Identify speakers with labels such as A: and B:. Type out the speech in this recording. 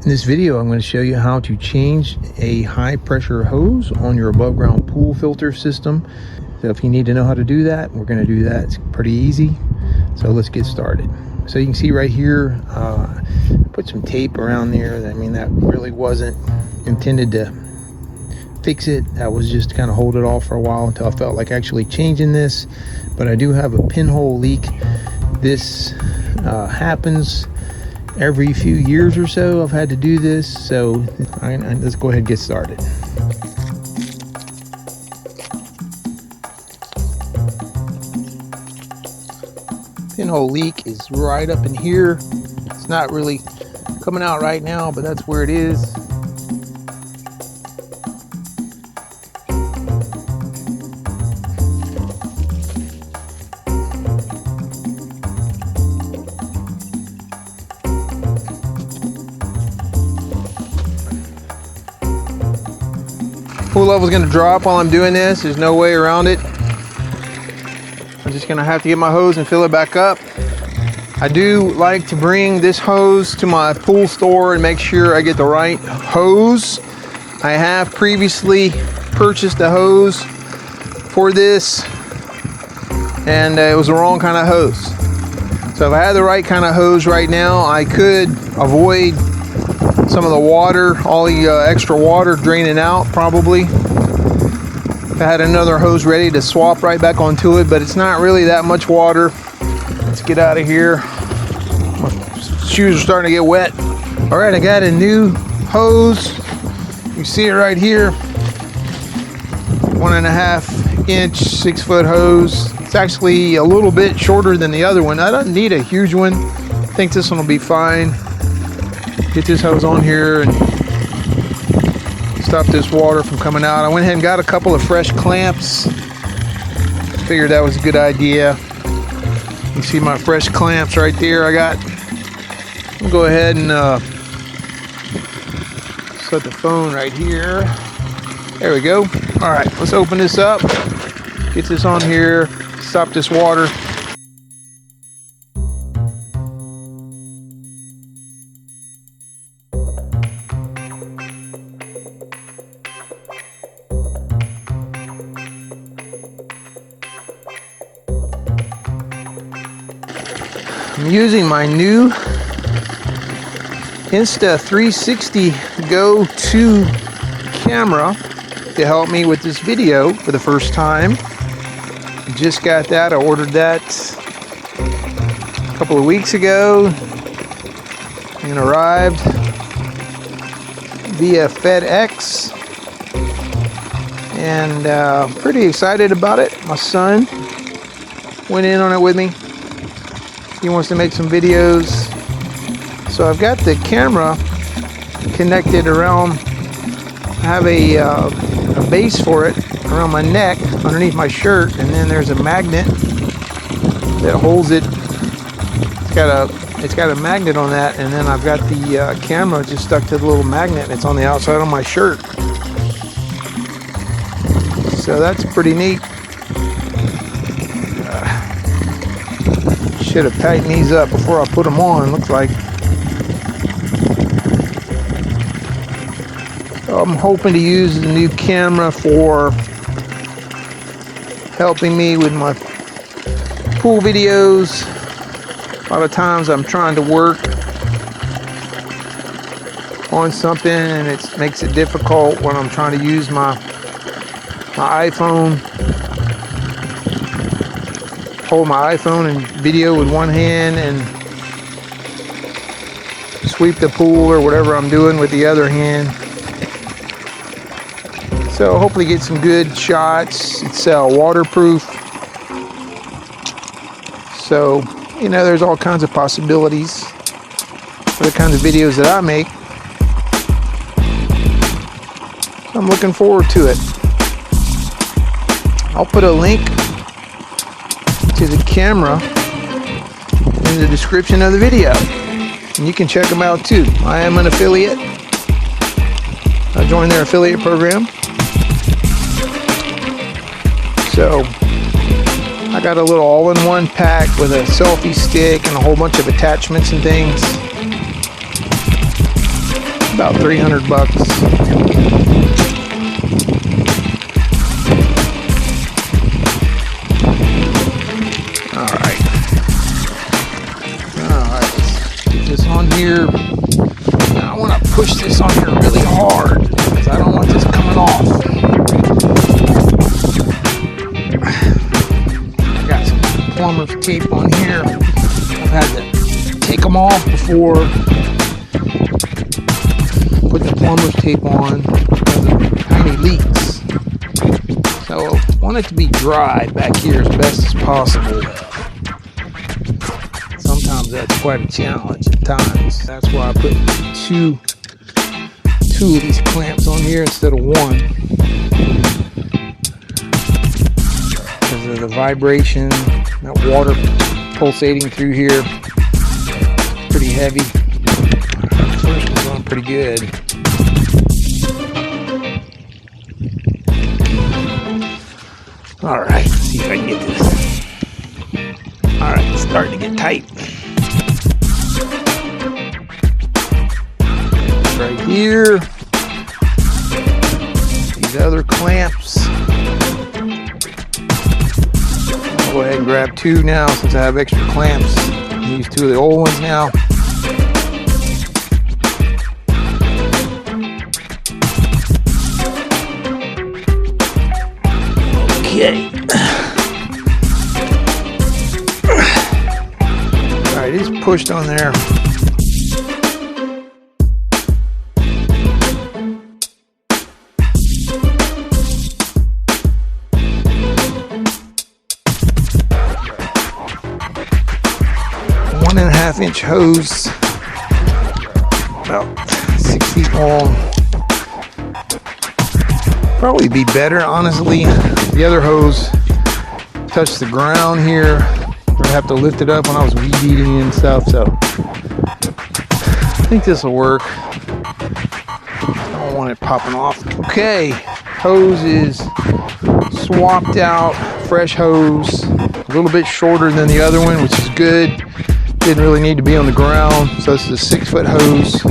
A: In this video, I'm going to show you how to change a high pressure hose on your above ground pool filter system. So if you need to know how to do that, we're going to do that. It's pretty easy. So let's get started. So you can see right here, put some tape around there. I mean, that really wasn't intended to fix it. That was just to kind of hold it off for a while until I felt like actually changing this. But I do have a pinhole leak. This happens every few years or so. I've had to do this, so let's go ahead and get started. Pinhole leak is right up in here. It's not really coming out right now, but that's where it is. Pool level is going to drop while I'm doing this. There's no way around it. I'm just going to have to get my hose and fill it back up. I do like to bring this hose to my pool store and make sure I get the right hose. I have previously purchased a hose for this, and it was the wrong kind of hose. So if I had the right kind of hose right now, I could avoid some of the water, all the extra water draining out probably. I had another hose ready to swap right back onto it, but it's not really that much water. Let's get out of here. My shoes are starting to get wet. All right, I got a new hose. You see it right here. 1.5 inch, 6 foot hose. It's actually a little bit shorter than the other one. I don't need a huge one. I think this one will be fine. Get this hose on here and stop this water from coming out. I went ahead and got a couple of fresh clamps. Figured that was a good idea. You can see my fresh clamps right there. I'll go ahead and set the phone right here. There we go. All right, let's open this up. Get this on here. Stop this water. I'm using my new Insta360 GO 2 camera to help me with this video for the first time. Just got that. I ordered that a couple of weeks ago and arrived via FedEx, and pretty excited about it. My son went in on it with me. He wants to make some videos. So I've got the camera connected around. I have a base for it around my neck underneath my shirt, and then there's a magnet that holds it. It's got a magnet on that, and then I've got the camera just stuck to the little magnet, and it's on the outside of my shirt. So that's pretty neat. Should have tightened these up before I put them on, looks like. I'm hoping to use the new camera for helping me with my pool videos. A lot of times I'm trying to work on something and it makes it difficult when I'm trying to use my iPhone. Hold my iPhone and video with one hand and sweep the pool or whatever I'm doing with the other hand. So hopefully get some good shots. It's waterproof. So, you know, there's all kinds of possibilities for the kinds of videos that I make. So I'm looking forward to it. I'll put a link to the camera in the description of the video, and you can check them out too. I am an affiliate. I joined their affiliate program, so I got a little all-in-one pack with a selfie stick and a whole bunch of attachments and things. About 300 bucks. Alright, let's get this on here. Now I want to push this on here really hard because I don't want this coming off. I got some plumber's tape on here. I've had to take them off before. Put the plumber's tape on because of tiny leaks. So I want it to be dry back here as best as possible. Sometimes that's quite a challenge at times. That's why I put two of these clamps on here instead of one. Because of the vibration, that water pulsating through here. Pretty heavy. The first one's on pretty good. Alright, let's see if I can get this. Alright, it's starting to get tight. Right here. These other clamps. I'll go ahead and grab two now since I have extra clamps. Use two of the old ones now. Okay. Alright, it's pushed on there. One and a half inch hose, about 6 feet long. Probably be better, honestly. The other hose touched the ground here. I have to lift it up when I was weed eating and stuff, so I think this will work. I don't want it popping off. Okay, hose is swapped out, fresh hose, a little bit shorter than the other one, which is good. Didn't really need to be on the ground, so this is a 6 foot hose.